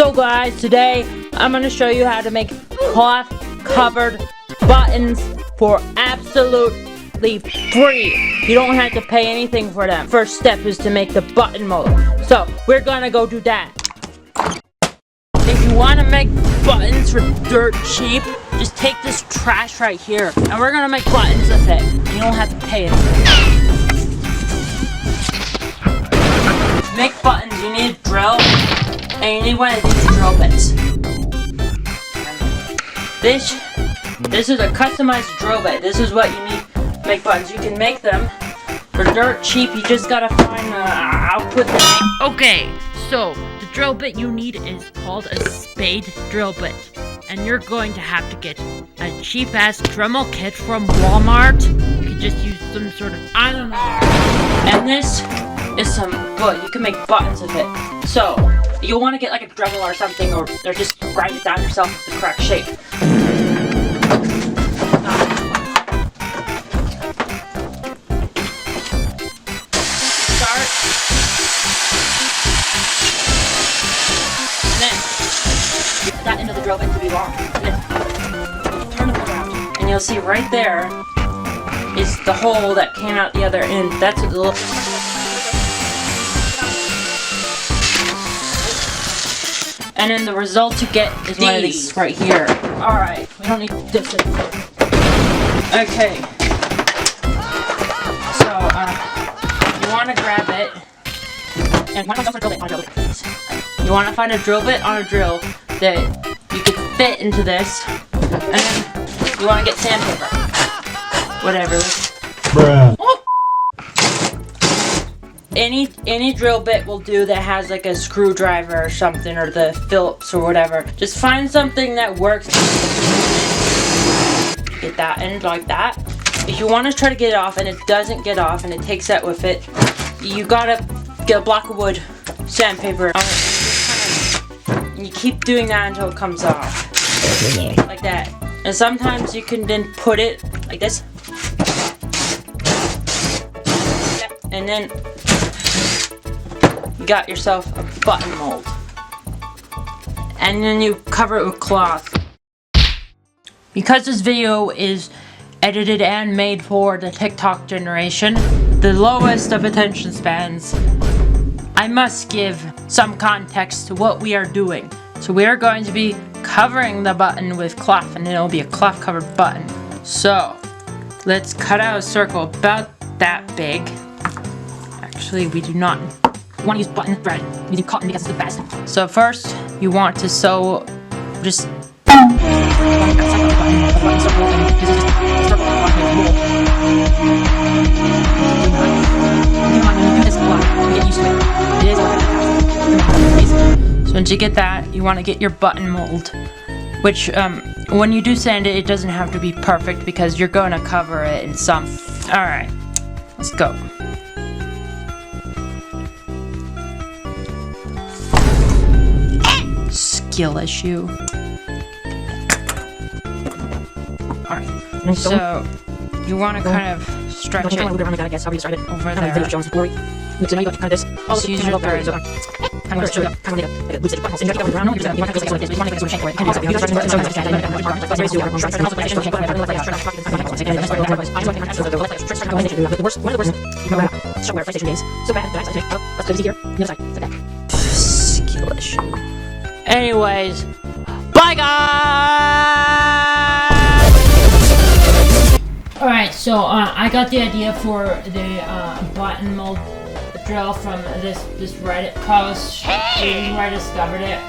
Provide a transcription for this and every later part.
So guys, today I'm going to show you how to make cloth covered buttons for absolutely free. You don't have to pay anything for them. First step is to make the button mold. So we're going to go do that. If you want to make buttons for dirt cheap, just take this trash right here and we're going to make buttons with it. You don't have to pay anything. To make buttons, you need a drill. And you need one of these drill bits. This is a customized drill bit. This is what you need to make buttons. You can make them for dirt cheap. You just gotta find I'll put the name. Okay, so the drill bit you need is called a spade drill bit. And you're going to have to get a cheap ass Dremel kit from Walmart. You can just use some sort of, I don't know. And this is some wood. You can make buttons with it. So you'll want to get like a Dremel or something, or just grind it down yourself with the correct shape. Start. And then get that into the drill bit to be long. And then turn it around. And you'll see right there is the hole that came out the other end. That's what the little... And then the result you get is one of these right here. Alright, we don't need this anymore. Okay. So, you want to grab it. And you want to find a drill bit on a drill that you can fit into this. And then you want to get sandpaper. Whatever. Bruh. Oh. Any drill bit will do that has like a screwdriver or something, or the Phillips or whatever. Just find something that works. Get that end like that. If you want to try to get it off and it doesn't get off and it takes that with it, you gotta get a block of wood, sandpaper, and you keep doing that until it comes off. Like that. And sometimes you can then put it like this. And then you got yourself a button mold. And then you cover it with cloth. Because this video is edited and made for the TikTok generation, the lowest of attention spans, I must give some context to what we are doing. So we are going to be covering the button with cloth, and it'll be a cloth covered button. So let's cut out a circle about that big. Actually, we do not want to use button thread. We use cotton because it's the best. So first, you want to sew just So once you get that, you want to get your button mold, which when you do sand it, it doesn't have to be perfect because you're going to cover it in some. All right, let's go. Skill issue. Alright, so you want to kind of stretch it over there. Just use your thread. Skill issue. Anyways, bye guys! Alright, so I got the idea for the button mold drill from this Reddit post where I discovered it.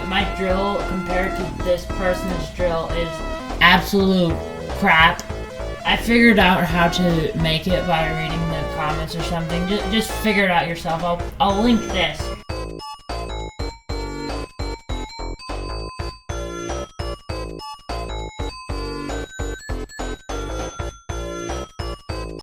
My drill compared to this person's drill is absolute crap. I figured out how to make it by reading the comments or something. Just figure it out yourself. I'll link this.